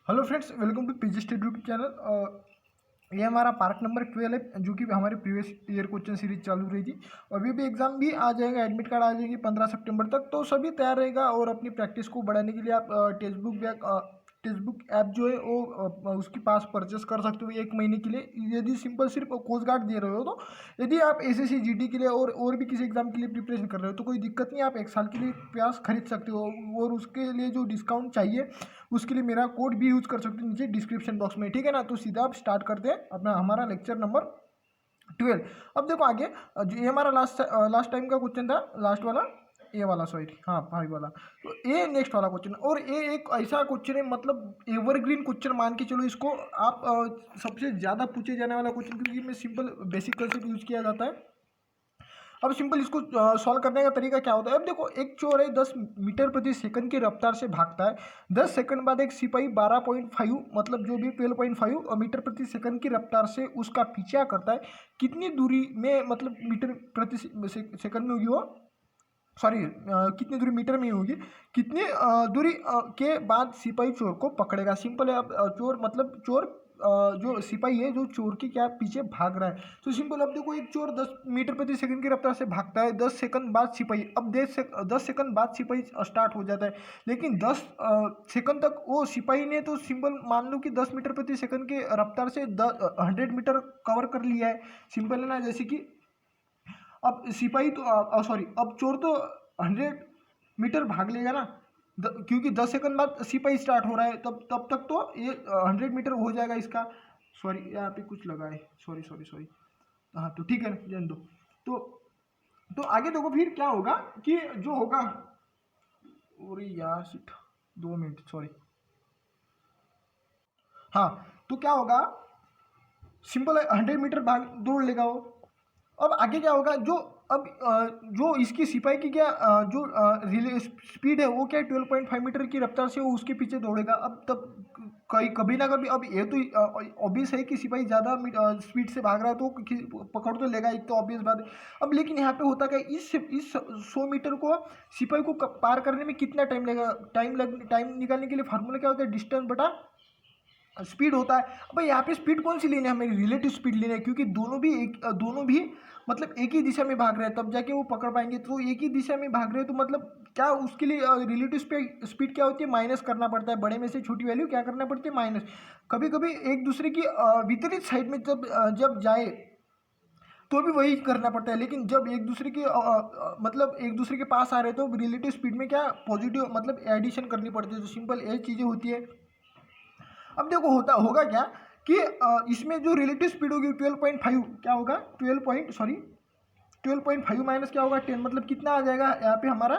Hello friends, welcome to PG study YouTube channel. ये हमारा part number 12 है, जो कि हमारे प्रीवियस ईयर क्वेश्चन सीरीज चालू रही थी। अभी भी एग्जाम भी आ जाएगा, एडमिट कार्ड आ जाएगी 15 सितंबर तक, तो सभी तैयार रहेगा। और अपनी प्रैक्टिस को बढ़ाने के लिए आप टेक्स्ट बुक ऐप जो है वो उसकी पास परचेस कर सकते हो 1 महीने के लिए, यदि सिंपल सिर्फ कोस्ट गार्ड दे रहे हो तो। यदि आप एसएससी जीडी के लिए और भी किसी एग्जाम के लिए प्रिपरेशन कर रहे हो तो कोई दिक्कत नहीं, आप 1 साल के लिए पास खरीद सकते हो। और उसके लिए जो डिस्काउंट चाहिए उसके लिए मेरा कोड भी यूज कर सकते हो नीचे डिस्क्रिप्शन बॉक्स में, ठीक है ना। तो सीधा आप स्टार्ट करते हैं अपना हमारा लेक्चर नंबर 12। अब देखो आगे, जो ये हमारा लास्ट टाइम का क्वेश्चन था, लास्ट वाला ए वाला, सॉरी, हाँ 5 वाला। तो ये नेक्स्ट वाला क्वेश्चन, और ये एक ऐसा क्वेश्चन है, मतलब एवरग्रीन क्वेश्चन मान के चलो इसको आप। सबसे ज़्यादा पूछे जाने वाला क्वेश्चन, क्योंकि में सिंपल बेसिक कंसेप्ट यूज किया जाता है। अब सिंपल इसको सॉल्व करने का तरीका क्या होता है। अब देखो, एक चोर है 10 मीटर प्रति सेकंड की रफ्तार से भागता है। 10 सेकंड बाद एक सिपाही 12.5, मतलब जो भी 12.5 मीटर प्रति सेकंड की रफ्तार से उसका पीछा करता है। कितनी दूरी में, मतलब मीटर प्रति सेकंड में होगी वो, सॉरी, कितनी दूरी मीटर में होगी, कितनी दूरी के बाद सिपाही चोर को पकड़ेगा। सिंपल है। अब चोर, मतलब चोर, जो सिपाही है जो चोर के क्या पीछे भाग रहा है। तो सिंपल, अब देखो, एक चोर 10 मीटर प्रति सेकंड की रफ्तार से भागता है। 10 सेकंड बाद सिपाही, अब 10 सेकंड बाद सिपाही स्टार्ट हो जाता है। लेकिन 10 सेकंड तक वो सिपाही ने तो सिंपल मान लो कि 10 मीटर प्रति सेकंड की रफ्तार से 100 मीटर कवर कर लिया है। सिंपल है ना। जैसे कि अब सिपाही तो, सॉरी, अब चोर तो 100 मीटर भाग लेगा ना, क्योंकि 10 सेकंड बाद सिपाही स्टार्ट हो रहा है, तब तक तो ये 100 मीटर हो जाएगा इसका। सॉरी, यहाँ पे कुछ लगा है, सॉरी सॉरी सॉरी। हाँ, तो ठीक है, जान दो। तो तो आगे देखो फिर क्या होगा कि जो होगा, और यार शिट, 2 मिनट, सॉरी। हाँ, तो क्या होगा, सिंपल है, 100 मीटर भाग दौड़ लेगा वो। अब आगे क्या होगा, जो इसकी सिपाही की क्या जो रिले स्पीड है वो क्या 12.5 मीटर की रफ्तार से वो उसके पीछे दौड़ेगा। अब तब कहीं कभी ना कभी, अब ये तो ऑब्वियस है कि सिपाही ज़्यादा स्पीड से भाग रहा है तो पकड़ तो लेगा, एक तो ऑब्वियस बात है। अब लेकिन यहाँ पे होता क्या, इस 100 मीटर को सिपाही को पार करने में कितना टाइम लगेगा। टाइम निकालने के लिए फार्मूला क्या होता है, डिस्टेंस बटा स्पीड होता है। अब यहाँ पे स्पीड कौन सी लेनी है, हमें रिलेटिव स्पीड लेनी है, क्योंकि दोनों भी मतलब एक ही दिशा में भाग रहे हैं, तब जाके वो पकड़ पाएंगे। तो एक ही दिशा में भाग रहे हैं तो मतलब क्या, उसके लिए रिलेटिव स्पीड क्या होती है, माइनस करना पड़ता है। बड़े में से छोटी वैल्यू क्या करना पड़ती है, माइनस। कभी कभी एक दूसरे की विपरीत साइड में जब जाए तो भी वही करना पड़ता है। लेकिन जब एक दूसरे के मतलब एक दूसरे के पास आ रहे हैं तो रिलेटिव स्पीड में क्या पॉजिटिव, मतलब एडिशन करनी पड़ती है। तो सिंपल ये चीज़ें होती है। अब देखो होगा क्या कि इसमें जो रिलेटिव स्पीड होगी 12.5, क्या होगा 12 माइनस क्या होगा 10, मतलब कितना आ जाएगा यहाँ पे हमारा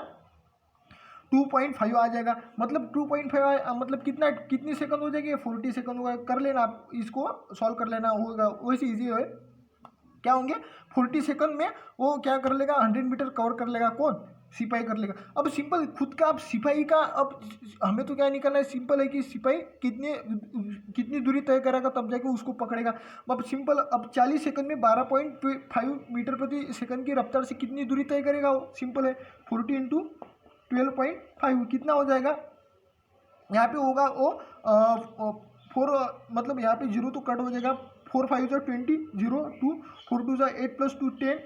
2.5 आ जाएगा। मतलब 2.5 मतलब कितनी सेकंड हो जाएगी, 40 सेकंड होगा। कर लेना आप, इसको सॉल्व कर लेना, होगा वैसे ईजी है। क्या होंगे 40 सेकंड में वो क्या कर लेगा, 100 मीटर कवर कर लेगा। कौन, सिपाही कर लेगा। अब सिंपल खुद का, अब सिपाही का, अब हमें तो क्या निकलना है, सिंपल है कि सिपाही कितनी दूरी तय करेगा तब जाके उसको पकड़ेगा। अब सिंपल, अब 40 सेकंड में 12.5 मीटर प्रति सेकंड की रफ्तार से कितनी दूरी तय करेगा वो, सिंपल है 40 इंटू 12.5 कितना हो जाएगा। यहाँ पे होगा वो 4, मतलब यहाँ पे जीरो तो कट हो जाएगा। 4 5 जो 20, 0 2, 4 2 8 प्लस 2 10,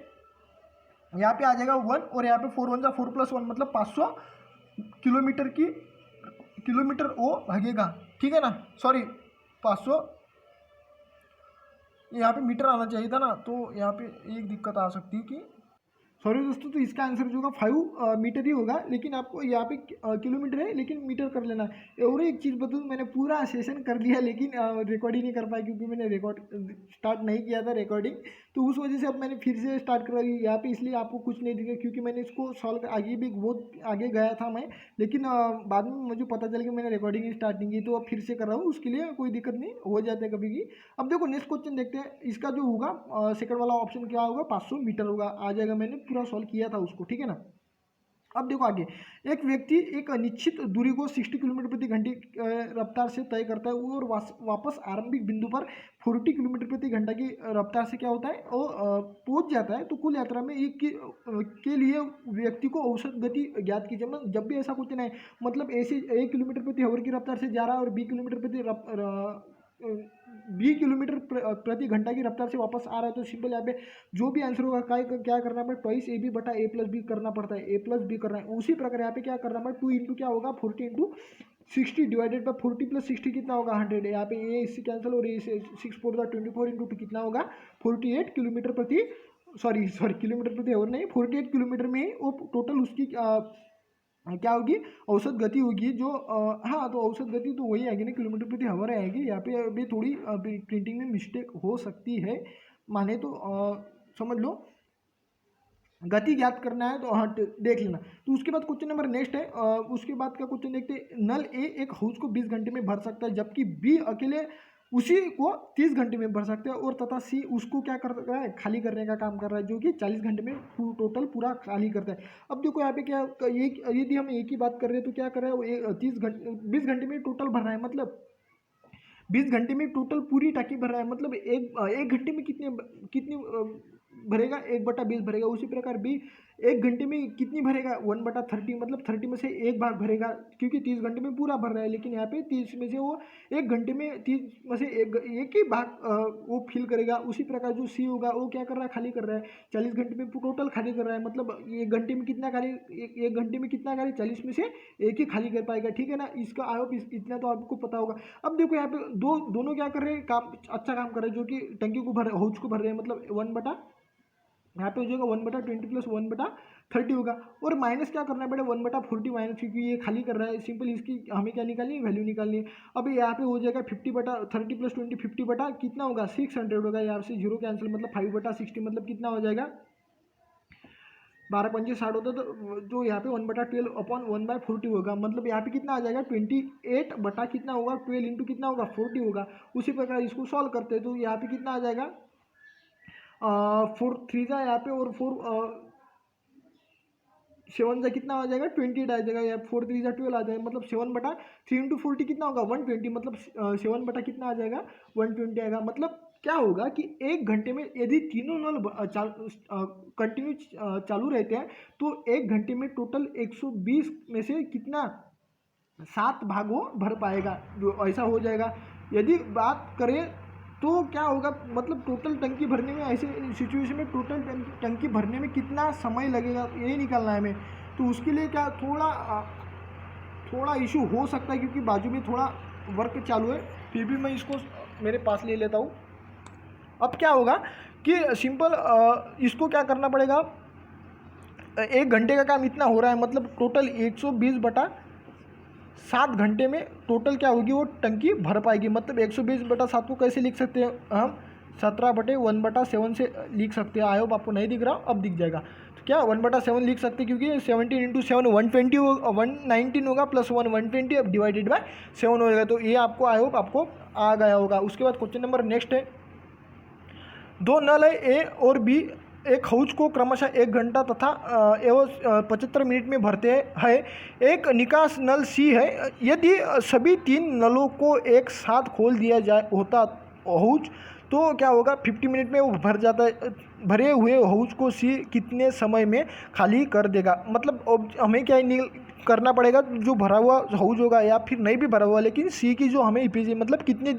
यहाँ पे आ जाएगा 1, और यहाँ पे 4 1 4 प्लस 1, मतलब 500 किलोमीटर वो भागेगा, ठीक है ना। सॉरी, 500, यहाँ पे मीटर आना चाहिए था ना, तो यहाँ पे एक दिक्कत आ सकती है कि, सॉरी दोस्तों, तो इसका आंसर जो होगा 5 मीटर ही होगा। लेकिन आपको यहाँ पे किलोमीटर है लेकिन मीटर कर लेना है। और एक चीज़ बताऊँ, मैंने पूरा सेशन कर लिया लेकिन रिकॉर्ड ही नहीं कर पाया, क्योंकि मैंने रिकॉर्ड स्टार्ट नहीं किया था रिकॉर्डिंग। तो उस वजह से अब मैंने फिर से स्टार्ट करवाई यहाँ पे, इसलिए आपको कुछ नहीं दिखा, क्योंकि मैंने इसको सॉल्व आगे भी बहुत आगे गया था मैं। लेकिन बाद में मुझे पता चल गया मैंने रिकॉर्डिंग स्टार्ट नहीं की, तो अब फिर से कर रहा हूँ। उसके लिए कोई दिक्कत नहीं, हो जाता है कभी भी। अब देखो नेक्स्ट क्वेश्चन देखते हैं। इसका जो होगा सेकंड वाला ऑप्शन क्या होगा, 500 मीटर होगा, आ जाएगा। मैंने पूरा सॉल्व किया था उसको, ठीक है ना। अब देखो आगे, एक व्यक्ति एक निश्चित दूरी को 60 किलोमीटर प्रति घंटे रफ्तार से तय करता है और वापस आरंभिक बिंदु पर 40 किलोमीटर प्रति घंटा की रफ्तार से क्या होता है वो पहुंच जाता है। तो कुल यात्रा में एक के लिए व्यक्ति को औसत गति ज्ञात कीजिए। मतलब जब भी ऐसा कुछ नहीं, मतलब ऐसे 1 किलोमीटर प्रति आवर की रफ्तार से जा रहा है और 20 किलोमीटर प्रति घंटा की रफ्तार से वापस आ रहा है, तो सिंपल यहाँ पे जो भी आंसर होगा क्या करना पड़ेगा, ट्वाइस ए बी बटा ए प्लस बी करना पड़ता है, ए प्लस बी करना है। उसी प्रकार यहाँ पे क्या करना पड़ेगा, 2 इंटू क्या होगा 40 इंटू 60 डिवाइडेड बाय 40 प्लस 60 कितना होगा 100। यहाँ पे ए इससे कैंसिल और ए से 6 4 24 इंटू 2 कितना होगा 48 किलोमीटर प्रति किलोमीटर प्रति आवर नहीं, 48 किलोमीटर में वो टोटल उसकी क्या होगी औसत गति होगी जो हाँ, तो औसत गति तो वही आएगी ना, किलोमीटर प्रति आवर आएगी। यहाँ पे अभी थोड़ी प्रिंटिंग में मिस्टेक हो सकती है, माने तो समझ लो। गति ज्ञात करना है तो हाँ देख लेना। तो उसके बाद क्वेश्चन नंबर नेक्स्ट है, उसके बाद का क्वेश्चन देखते हैं। नल ए एक हाउस को 20 घंटे में भर सकता है, जबकि बी अकेले उसी को 30 घंटे में भर सकते हैं, और तथा सी उसको क्या कर रहा है, खाली करने का काम कर रहा है, जो कि 40 घंटे में टोटल पूरा खाली करता है। अब देखो यहाँ पे क्या, यदि हम एक ही बात कर रहे हैं तो क्या कर रहा है वो 20 घंटे में टोटल भर रहा है, मतलब 20 घंटे में टोटल पूरी टाकी भर रहा है, मतलब एक घंटे में कितनी भरेगा 1/20 भरेगा। उसी प्रकार भी 1 घंटे में कितनी भरेगा 1/30, मतलब 30 में से एक भाग भरेगा, क्योंकि 30 घंटे में पूरा भर रहा है, लेकिन यहाँ पे 30 में से वो 1 घंटे में 30 में से एक ही भाग वो फिल करेगा। उसी प्रकार जो सी होगा वो क्या कर रहा है, खाली कर रहा है, 40 घंटे में टोटल खाली कर रहा है, मतलब 1 घंटे में कितना खाली, एक घंटे में कितना खाली 40 में से एक ही खाली कर पाएगा, ठीक है ना। इसका आई होप इतना तो आपको पता होगा। अब देखो यहाँ पे दोनों क्या कर रहे हैं, काम अच्छा काम कर रहे हैं, जो कि टंकी को हाउस को भर रहे हैं, मतलब यहाँ पे हो जाएगा 1/20 प्लस 1/30 होगा, और माइनस क्या करना पड़ेगा 1/40 माइनस, क्योंकि ये खाली कर रहा है। सिंपल इसकी हमें क्या निकालनी है, वैल्यू निकालनी है। अब यहाँ पे हो जाएगा 50/30 प्लस 20 50 बटा कितना होगा 600 होगा। यहाँ से 0 कैंसिल, मतलब 5/60 मतलब कितना हो जाएगा 12×5 = 60 होता है, तो जो यहाँ पे 1/12 अपॉन 1/40 होगा, मतलब यहाँ पे कितना आ जाएगा 28 बटा कितना होगा 12 इंटू कितना होगा 40 होगा। उसी प्रकार इसको सॉल्व करते हैं तो यहाँ पे कितना आ जाएगा 4 3 जा यहाँ पे, और 4 7 जा कितना आ जाएगा 28 आ जाएगा, या 4 3 जा 12 आ जाएगा, मतलब 7/3 इंटू 40 कितना होगा 120, मतलब 7 बटा कितना आ जाएगा 120 आएगा। मतलब क्या होगा कि 1 घंटे में यदि तीनों नल कंटिन्यू चालू रहते हैं तो 1 घंटे में टोटल 120 में से कितना 7 भाग वो भर पाएगा, जो ऐसा हो जाएगा। यदि बात करें तो क्या होगा, मतलब टोटल टंकी भरने में, ऐसे सिचुएशन में टोटल टंकी भरने में कितना समय लगेगा ये निकालना है हमें। तो उसके लिए क्या थोड़ा इशू हो सकता है, क्योंकि बाजू में थोड़ा वर्क चालू है, फिर भी मैं इसको मेरे पास ले लेता हूँ। अब क्या होगा कि सिंपल इसको क्या करना पड़ेगा, 1 घंटे का काम इतना हो रहा है, मतलब टोटल 120/7 घंटे में टोटल क्या होगी वो टंकी भर पाएगी। मतलब 120/7 को कैसे लिख सकते हैं हम, 17/1/7 से लिख सकते हैं। आई होप आपको नहीं दिख रहा, अब दिख जाएगा। तो क्या 1/7 लिख सकते हैं, क्योंकि 17 × 7 119 होगा, प्लस 1 120 अब डिवाइडेड बाय 7 होगा। तो ये आपको आई होप आपको आ गया होगा। उसके बाद क्वेश्चन नंबर नेक्स्ट है, 2 नल है ए और बी एक हाउस को क्रमशः 1 घंटा तथा एवं 75 मिनट में भरते हैं। एक निकास नल सी है, यदि सभी 3 नलों को एक साथ खोल दिया जाए होता हाउस तो क्या होगा 50 मिनट में वो भर जाता है। भरे हुए हाउस को सी कितने समय में खाली कर देगा। मतलब हमें क्या करना पड़ेगा, जो भरा हुआ हाउस होगा या फिर नहीं भी भरा हुआ, लेकिन सी की जो हमें ईपीजी मतलब कितने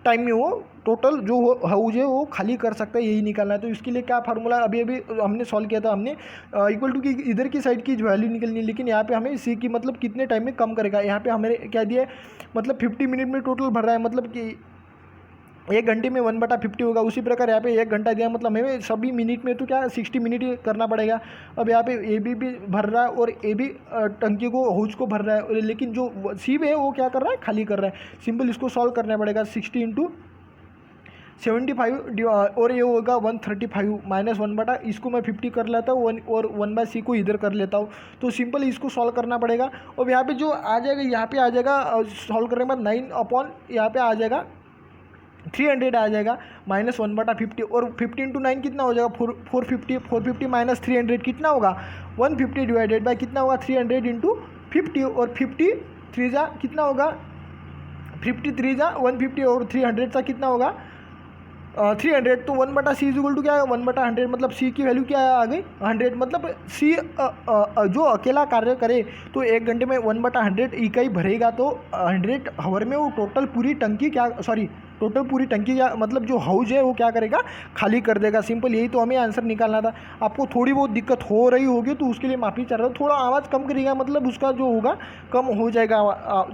टाइम में वो टोटल जो हाउस है वो खाली कर सकता है, यही निकालना है। तो इसके लिए क्या फार्मूला अभी हमने सॉल्व किया था, हमने इक्वल टू की इधर की साइड की वैल्यू निकलनी है, लेकिन यहाँ पे हमें सी की मतलब कितने टाइम में कम करेगा। यहाँ पे हमें क्या दिया है, मतलब 50 मिनट में टोटल भर रहा है, मतलब कि 1 घंटे में 1/50 होगा। उसी प्रकार यहाँ पे 1 घंटा दिया, मतलब हमें सभी मिनट में तो क्या 60 मिनट करना पड़ेगा। अब यहाँ पे ए बी भी भर रहा है और ए भी टंकी को हाउस को भर रहा है, लेकिन जो सी है वो क्या कर रहा है, खाली कर रहा है। सिंपल इसको सॉल्व करना पड़ेगा, 60 × 75 और ये होगा 135 माइनस 1/, इसको मैं 50 कर लेता हूँ और 1/c को इधर कर लेता हूँ। तो सिंपल इसको सॉल्व करना पड़ेगा। और यहाँ पे जो आ जाएगा, यहाँ पे आ जाएगा सॉल्व करने के बाद 9 अपॉन यहाँ पे आ जाएगा 300 आ जाएगा -1/50 और 50 इंटू 9 कितना हो जाएगा 450 माइनस 300 कितना होगा 150 डिवाइडेड बाय कितना होगा 300 इंटू 50 और 50 3 जा कितना होगा 53 जा 150 और 300 का कितना होगा 300 तो 1/c इज इक्वल टू क्या है 1/100 मतलब c की वैल्यू क्या आ गई 100 मतलब c जो अकेला कार्य करे तो 1 घंटे में 1/100 इकाई भरेगा तो 100 हावर में वो टोटल पूरी टंकी क्या टोटल पूरी टंकी क्या मतलब जो हाउस है वो क्या करेगा खाली कर देगा। सिंपल यही तो हमें आंसर निकालना था। आपको थोड़ी बहुत दिक्कत हो रही होगी तो उसके लिए माफ़ी चाह रहा हूँ। थोड़ा आवाज़ कम करेगा मतलब उसका जो होगा कम हो जाएगा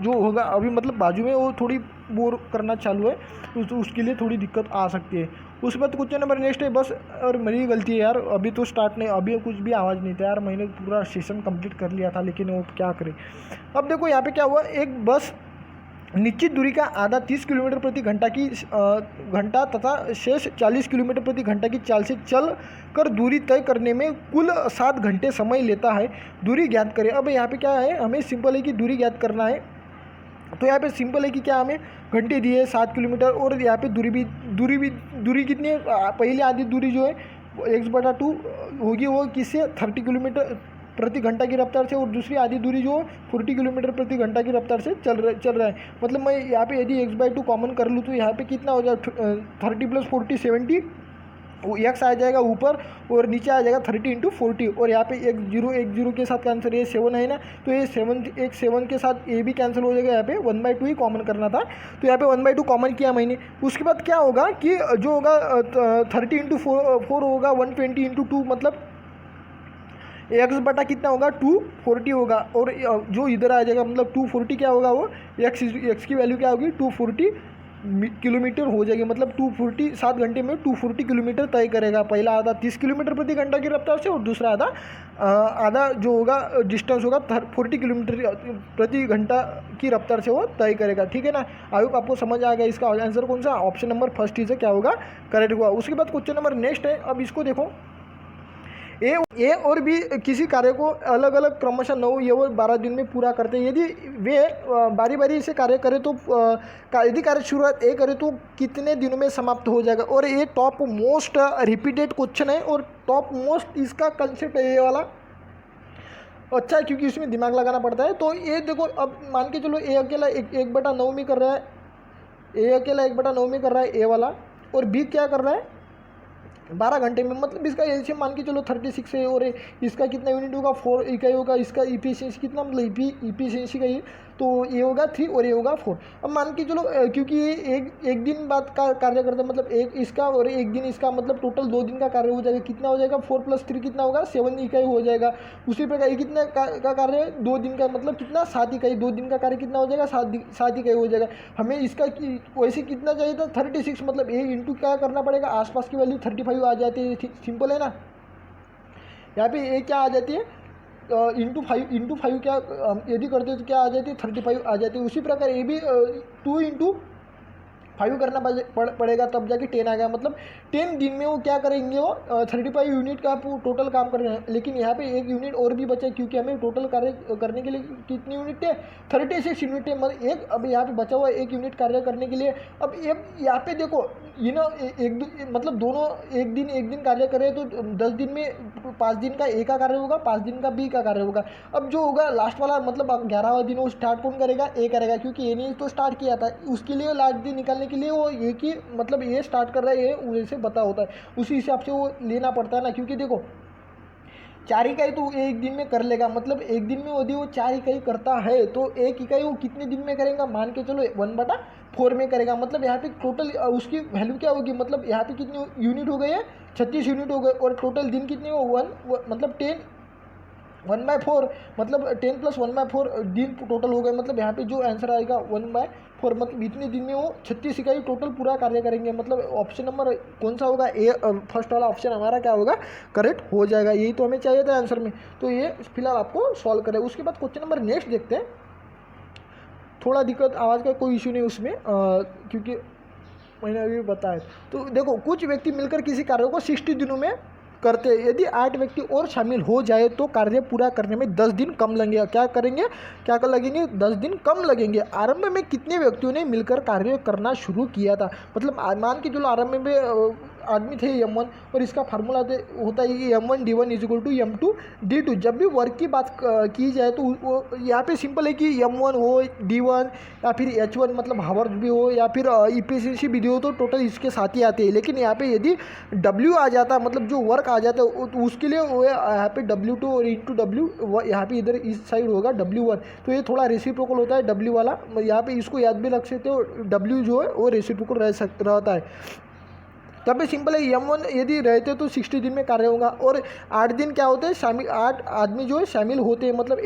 जो होगा अभी मतलब बाजू में वो थोड़ी बोर करना चालू है तो उसके लिए थोड़ी दिक्कत आ सकती है। उसके बाद क्वेश्चन नंबर नेक्स्ट है बस और मेरी गलती है यार अभी तो स्टार्ट नहीं अभी कुछ भी आवाज़ नहीं था यार मैंने पूरा सेशन कंप्लीट कर लिया था लेकिन वो क्या करे। अब देखो यहाँ पे क्या हुआ एक बस निश्चित दूरी का आधा 30 किलोमीटर प्रति घंटा तथा शेष 40 किलोमीटर प्रति घंटा की चाल से चल कर दूरी तय करने में कुल 7 घंटे समय लेता है। दूरी ज्ञात करें। अब यहाँ पे क्या है हमें सिंपल है कि दूरी ज्ञात करना है तो यहाँ पे सिंपल है कि क्या हमें घंटे दिए 7 किलोमीटर और यहाँ पे दूरी कितनी है पहली आधी दूरी जो है x/2 होगी वो किससे 30 किलोमीटर प्रति घंटा की रफ्तार से और दूसरी आधी दूरी जो 40 किलोमीटर प्रति घंटा की रफ्तार से चल रहा है। मतलब मैं यहाँ पे यदि x/2 कॉमन कर लूँ तो यहाँ पे कितना हो जाएगा 30 + 40 70 एक्स आ जाएगा ऊपर और नीचे आ जाएगा 30 इंटू 40 और यहाँ पे 1 0 के साथ कैंसिल ये 7 है ना तो ये 7 के साथ ये भी कैंसिल हो जाएगा। यहाँ पे 1/2 ही कॉमन करना था तो यहाँ पे 1/2 कॉमन किया मैंने। उसके बाद क्या होगा कि जो होगा 30 इंटू 4 होगा 120 इंटू 2 मतलब x/, कितना होगा 240 होगा और जो इधर आ जाएगा मतलब 240 क्या होगा वो x की वैल्यू क्या होगी 240 किलोमीटर हो जाएगी। मतलब 240 7 घंटे में 240 किलोमीटर तय करेगा। पहला आधा 30 किलोमीटर प्रति घंटा की रफ्तार से और दूसरा आधा जो होगा डिस्टेंस होगा 40 किलोमीटर प्रति घंटा की रफ्तार से वो तय करेगा। ठीक है ना। आई होप आपको समझ आ गया। इसका आंसर कौन सा ऑप्शन नंबर फर्स्ट ही से क्या होगा करेक्ट हुआ। उसके बाद क्वेश्चन नंबर नेक्स्ट है। अब इसको देखो ए और बी किसी कार्य को अलग अलग क्रमशः 9 या 12 दिन में पूरा करते हैं। यदि वे बारी बारी से कार्य करें तो यदि कार्य शुरुआत ए करे तो कितने दिनों में समाप्त हो जाएगा। और ये टॉप मोस्ट रिपीटेड क्वेश्चन है और टॉप मोस्ट इसका कंसेप्ट है ये वाला अच्छा है क्योंकि इसमें दिमाग लगाना पड़ता है। तो ये देखो अब मान के चलो ए अकेला 1/9 में कर रहा है ए अकेला 1/9 में कर रहा है ए वाला और बी क्या कर रहा है 12 घंटे में। मतलब इसका ऐसे मान के चलो 36 है और इसका कितना यूनिट होगा 4 इकाई होगा। इसका इफिशियंसी कितना मतलब इफिशियंसी का ये तो ये होगा 3 और ये होगा 4। अब मान के चलो क्योंकि ये एक दिन बाद का कार्य करता है मतलब एक इसका और एक दिन इसका मतलब टोटल 2 दिन का कार्य हो जाएगा। कितना हो जाएगा 4 + 3 कितना होगा 7 इकाई हो जाएगा। उसी प्रकार ये कितना का कार्य है 2 दिन का मतलब कितना 7 इकाई 2 दिन का कार्य कितना हो जाएगा 7 इकाई हो जाएगा। हमें इसका वैसे कितना चाहिए था 36 मतलब ये इंटू क्या करना पड़ेगा आसपास की वैल्यू 35 आ जाती है। सिंपल है ना। यहाँ पे ये क्या आ जाती है इंटू 5 क्या यदि करते तो क्या आ जाती है 35 आ जाती है। उसी प्रकार ये भी 2 इंटू 5 करना पड़ेगा तब जाके 10 आ गया। मतलब 10 दिन में वो क्या करेंगे वो 35 यूनिट का टोटल काम कर रहे हैं। लेकिन यहाँ पे एक यूनिट और भी बचा क्योंकि हमें टोटल कार्य करने के लिए कितनी यूनिट है 36 यूनिट है। मतलब एक अब यहाँ पे बचा हुआ एक यूनिट कार्य करने के लिए। अब यहाँ पे देखो ये ना मतलब दोनों एक दिन कार्य करें तो 10 दिन में 5 दिन का ए का कार्य होगा 5 दिन का बी का कार्य होगा। अब जो होगा लास्ट वाला मतलब 11वां दिन वो स्टार्ट कौन करेगा ए करेगा क्योंकि ए ने तो स्टार्ट किया था। उसके लिए लास्ट दिन निकालने के लिए वो एक ही मतलब ये स्टार्ट कर रहा है ये वैसे बता होता है उसी हिसाब से वो लेना पड़ता है ना। क्योंकि देखो 4 इकाई तो एक दिन में कर लेगा। मतलब एक दिन में यदि वो 4 इकाई करता है तो 1 इकाई वो कितने दिन में करेगा मान के चलो 1/4 में करेगा। मतलब यहाँ पे टोटल उसकी वैल्यू क्या होगी मतलब यहाँ पे कितनी यूनिट हो गई है 36 यूनिट हो गए और टोटल दिन कितने हो 1 मतलब 1/4 मतलब 10 + 1/4 दिन टोटल हो गए। मतलब यहाँ पे जो आंसर आएगा 1/4 मतलब इतने दिन में वो 36 इकाई टोटल पूरा कार्य करेंगे। मतलब ऑप्शन नंबर कौन सा होगा ए फर्स्ट वाला ऑप्शन हमारा क्या होगा करेक्ट हो जाएगा। यही तो हमें चाहिए था आंसर में। तो ये फिलहाल आपको सॉल्व करें। उसके बाद क्वेश्चन नंबर नेक्स्ट देखते हैं। थोड़ा दिक्कत आवाज़ का कोई इशू नहीं उसमें क्योंकि मैंने अभी बताया। तो देखो कुछ व्यक्ति मिलकर किसी कार्य को 60 दिनों में करते हैं। यदि 8 व्यक्ति और शामिल हो जाए तो कार्य पूरा करने में 10 दिन कम लगेंगे। क्या करेंगे, क्या कर लगेंगे, 10 दिन कम लगेंगे। आरंभ में कितने व्यक्तियों ने मिलकर कार्य करना शुरू किया था? मतलब मान के चलो आरंभ में आदमी थे M1 और इसका फार्मूला होता है कि M1 D1 is equal to M2 D2। जब भी वर्क की बात की जाए तो वो यहाँ पे सिंपल है कि M1 हो D1 या फिर H1 मतलब हावर्स भी हो या फिर इफिशिएंसी भी हो तो टोटल इसके साथ ही आते हैं। लेकिन यहाँ पे यदि W आ जाता मतलब जो वर्क आ जाता है तो उसके लिए वो यहाँ पे W2 और इंटू W यहाँ पे इधर इस साइड होगा W1। तो ये थोड़ा रेसिप्रोकल होता है W वाला, यहाँ पे इसको याद भी रख सकते हो। W जो है वो रेसिप्रोकल रहता है। तब भी सिंपल है, M1 यदि रहते तो 60 दिन में कार्य होगा और 8 दिन क्या होते हैं शामिल, 8 आदमी जो है शामिल होते हैं। मतलब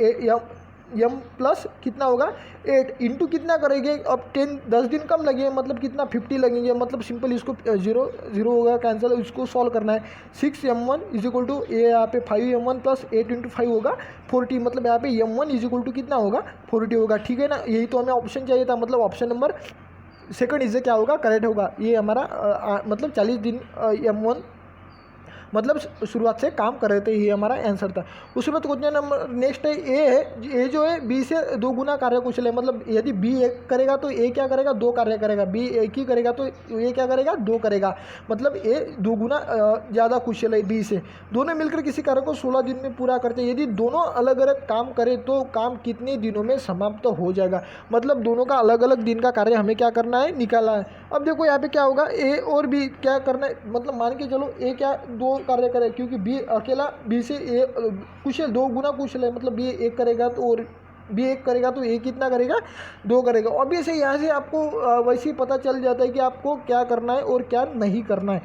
M प्लस कितना होगा 8 इंटू कितना करेंगे, अब 10 दिन कम लगेंगे मतलब कितना 50 लगेंगे। मतलब सिंपल इसको 0 होगा कैंसिल, इसको सॉल्व करना है। 6M1 इज इक्वल टू यहाँ पे 5M1 प्लस 8 इंटू 5 होगा 40। मतलब यहाँ पे M1 इज इक्वल टू कितना होगा 40 होगा। ठीक है ना, यही तो हमें ऑप्शन चाहिए था। मतलब ऑप्शन नंबर सेकंड इससे क्या होगा करेक्ट होगा। ये हमारा मतलब 40 दिन M1 मतलब शुरुआत से काम कर रहे थे, ये हमारा आंसर था। उसके बाद क्वेश्चन नंबर नेक्स्ट है ए है। ए जो है बी से 2 गुना कार्य कुशल है। मतलब यदि बी 1 करेगा तो ए क्या करेगा 2 कार्य करेगा, बी 1 ही करेगा तो ए क्या करेगा 2 करेगा। मतलब ए 2 गुना ज़्यादा कुशल है बी से। दोनों मिलकर किसी कार्य को 16 दिन में पूरा करते हैं। यदि दोनों अलग अलग काम करें तो काम कितने दिनों में समाप्त हो जाएगा। मतलब दोनों का अलग अलग दिन का कार्य हमें क्या करना है निकालना है। अब देखो यहाँ पे क्या होगा ए और बी क्या करना है, मतलब मान के चलो ए क्या 2 कार्य करे क्योंकि बी अकेला बी से ए कुशल 2 गुना कुशल है। मतलब बी 1 करेगा तो और बी 1 करेगा तो ए कितना करेगा 2 करेगा। ऑब्वियसली यहाँ से आपको वैसे ही पता चल जाता है कि आपको क्या करना है और क्या नहीं करना है।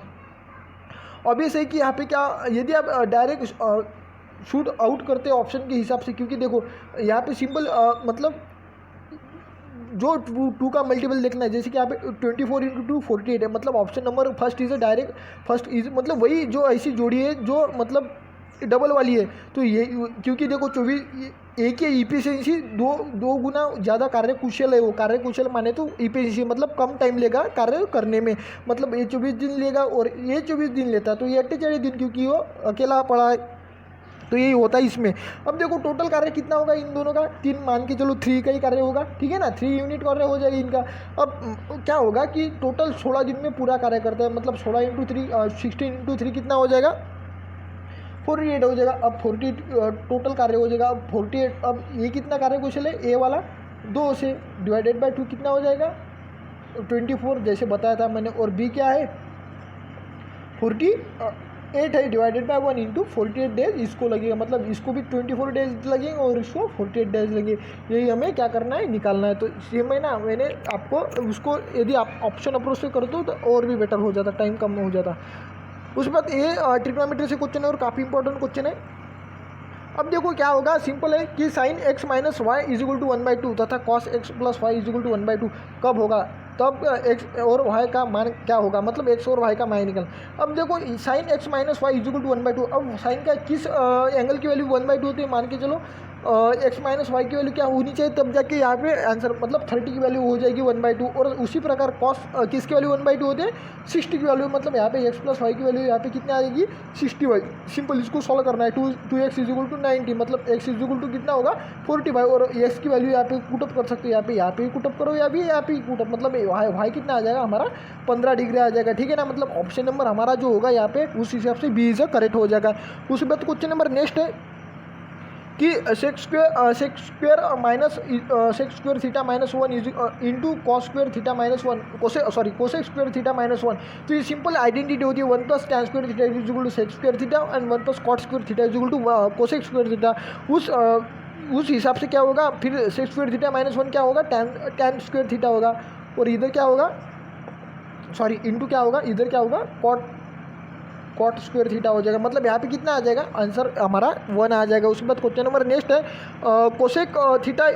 ऑब्वियस है कि यहाँ पे क्या यदि आप डायरेक्ट शूट आउट करते हैं ऑप्शन के हिसाब से, क्योंकि देखो यहाँ पे सिंपल मतलब जो 2 का मल्टीपल देखना है। जैसे कि यहाँ पे 24 इंटू 2 48 है। मतलब option number first is direct first is मतलब वही जो ऐसी जोड़ी है जो मतलब डबल वाली है। तो ये क्योंकि देखो 24 एक ही इफिशिएंसी 2 गुना ज़्यादा कार्य कुशल है। वो कार्य कुशल माने तो इफिशिएंसी मतलब कम टाइम लेगा कार्य करने में। मतलब ये 24 दिन लेगा और ये 24 दिन लेता, तो ये 48 दिन क्योंकि वो अकेला पड़ा है। तो यही होता है इसमें। अब देखो टोटल कार्य कितना होगा इन दोनों का 3 मान के चलो 3 का ही कार्य होगा। ठीक है ना, 3 यूनिट कार्य हो जाएगा इनका। अब क्या होगा कि टोटल 16 दिन में पूरा कार्य करता है। मतलब 16 इंटू 3 16 इंटू 3 कितना हो जाएगा 48 हो जाएगा। अब 48 टोटल कार्य हो जाएगा। अब 48 अब ये कितना कार्य कुशल है ए वाला 2 से डिवाइडेड बाय 2 कितना हो जाएगा 24 जैसे बताया था मैंने। और बी क्या है 48 है डिवाइडेड बाय 1 इंटू 48 डेज इसको लगेगा। मतलब इसको भी 24 डेज लगेंगे और इसको 48 डेज लगेंगे। यही हमें क्या करना है निकालना है। तो सेम है ना, मैंने आपको उसको यदि आप ऑप्शन अप्रोच से कर दो तो और भी बेटर हो जाता, टाइम कम हो जाता। उसके बाद ये ट्रिग्नोमेट्री से क्वेश्चन है और काफ़ी इंपॉर्टेंट क्वेश्चन है। अब देखो क्या होगा सिंपल है कि sine x minus y is equal to 1/2 तथा cos x plus y is equal to 1/2 कब होगा, तब x और y का मान क्या होगा। मतलब x और y का मान निकल। अब देखो sine x minus y is equal to 1/2। अब साइन का किस एंगल की वैल्यू 1/2 होती है मान के चलो एक्स माइनस वाई की वैल्यू क्या होनी चाहिए, तब जाके यहाँ पे आंसर मतलब 30 की वैल्यू हो जाएगी 1/2। और उसी प्रकार कॉस किसकी वैल्यू 1/2 होते हैं 60 की वैल्यू। मतलब यहाँ पे एक्स प्लस वाई की वैल्यू यहाँ पे कितनी आएगी 60y। सिंपल इसको सॉल्व करना है। 2x इज इक्वल टू 90 मतलब x इज इक्वल टू कितना होगा 40y। और x की वैल्यू यहाँ पे पुटअप कर सकते हो, यहाँ पे पुटअप करो या भी यहाँ पे पुटअप। मतलब y कितना आ जाएगा हमारा 15 डिग्री आ जाएगा। ठीक है ना, मतलब ऑप्शन नंबर हमारा जो होगा यहाँ पे उस हिसाब से बी इज करेक्ट हो जाएगा। उसके बाद क्वेश्चन नंबर नेक्स्ट है कि sec square minus sec square theta minus 1 is into cos square theta minus 1 cosec square theta minus 1। तो ये सिंपल आइडेंटिटी होती है 1 plus tan square theta is equal to sec square theta and 1 plus cot square theta is equal to cosec square theta. उस हिसाब से क्या होगा फिर सेक्स स्क्वेयर थीटा माइनस 1 क्या होगा टैन स्क्वेयर थीटा होगा। और इधर क्या होगा सॉरी इंटू क्या होगा इधर क्या होगा कॉट स्क्वेयर थीटा हो जाएगा। मतलब यहाँ पे कितना आ जाएगा आंसर हमारा 1 आ जाएगा। उसके बाद क्वेश्चन नंबर नेक्स्ट है cosec theta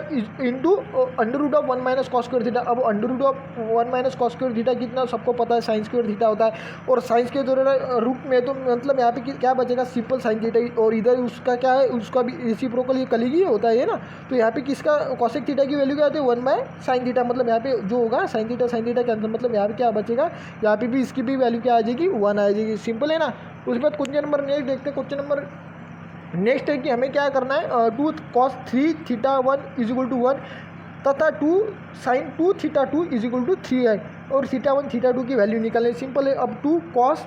into under root of 1 minus cos square theta. अब under root of 1 minus cos square theta कितना सबको पता है साइन स्क्वेयर थीटा होता है। और साइंस के दौरान रूट में तो मतलब यहाँ पे क्या बचेगा सिंपल साइन थीटा। और इधर उसका क्या है उसका भी रेसिप्रोकल ये कलीगी होता है ना। तो यहाँ पे किसका कोसेक थीटा की वैल्यू क्या आती है 1 बाय साइन थीटा। मतलब यहाँ पे जो होगा साइन थीटा कैंसिल। मतलब यहाँ पे क्या बचेगा यहाँ पे भी इसकी भी वैल्यू क्या आ जाएगी 1 आ जाएगी। सिंपल है ना। उसके बाद क्वेश्चन नंबर नेक्स्ट देखते हैं। क्वेश्चन नंबर नेक्स्ट है कि हमें क्या करना है, 2 cos 3 theta 1 is equal to 1 तथा 2 sin 2 theta 2 is equal to 3 है और थीटा 1 थीटा 2 की वैल्यू निकालें। सिंपल है। अब 2 cos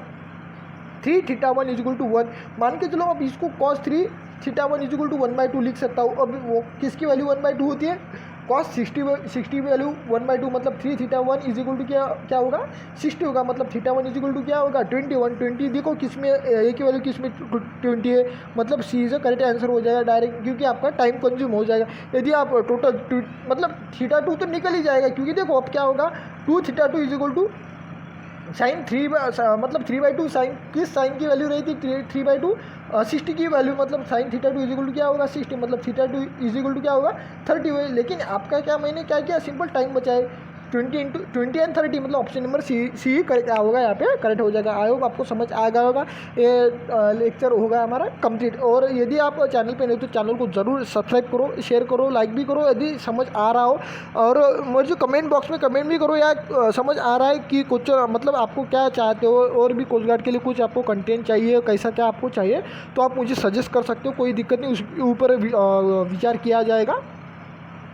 3 theta 1 is equal to 1 मान के चलो। अब इसको cos 3 theta 1 is equal to 1/2 लिख सकता हूँ। अब वो किसकी वैल्यू 1/2 होती है, cos 60 वैल्यू 1/2 मतलब 3 थीटा 1 इज इक्वल टू क्या होगा 60 होगा, मतलब थीटा 1 इज इक्वल टू क्या होगा 21 देखो किस में ए की वैल्यू किस में 20 है, मतलब सी इज करेक्ट आंसर हो जाएगा डायरेक्ट, क्योंकि आपका टाइम कंज्यूम हो जाएगा। यदि आप टोटल मतलब थीटा 2 तो निकल ही जाएगा, क्योंकि देखो अब क्या होगा 2 theta 2 is equal to sine 3 मतलब 3/2 साइन किस साइन की वैल्यू रही थी 3/2 60 की वैल्यू, मतलब sine theta 2 is equal to क्या होगा 60, मतलब थीटा 2 इज इक्वल टू क्या होगा 30 हुए। लेकिन आपका क्या मैंने क्या किया सिंपल टाइम बचाए 20 एंड 30, मतलब ऑप्शन नंबर सी करेक्ट होगा, यहाँ पे करेक्ट हो जाएगा। आई होप आपको समझ आ गया होगा। ये लेक्चर होगा हमारा कंप्लीट। और यदि आप चैनल पे नहीं तो चैनल को ज़रूर सब्सक्राइब करो, शेयर करो, लाइक भी करो यदि समझ आ रहा हो, और मुझे कमेंट बॉक्स में कमेंट भी करो या समझ आ रहा है कि कुछ मतलब आपको क्या चाहते हो और भी कोस्ट गार्ड के लिए कुछ आपको कंटेंट चाहिए, कैसा क्या आपको चाहिए तो आप मुझे सजेस्ट कर सकते हो, कोई दिक्कत नहीं, उस ऊपर विचार किया जाएगा,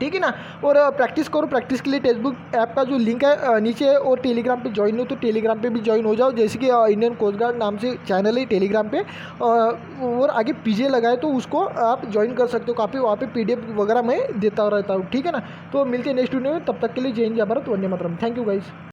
ठीक है ना। और प्रैक्टिस करो, प्रैक्टिस के लिए टेक्स्टबुक ऐप का जो लिंक है नीचे है, और टेलीग्राम पे ज्वाइन हो तो टेलीग्राम पे भी ज्वाइन हो जाओ, जैसे कि इंडियन कोस्ट गार्ड नाम से चैनल है टेलीग्राम पे, और आगे पीजे लगाए तो उसको आप ज्वाइन कर सकते हो। काफ़ी वहाँ पे PDF वगैरह मैं देता रहता हूँ, ठीक है ना। तो मिलते हैं नेक्स्ट वीडियो में, तब तक के लिए जय हिंद जय भारत वंदे मातरम। Thank you guys.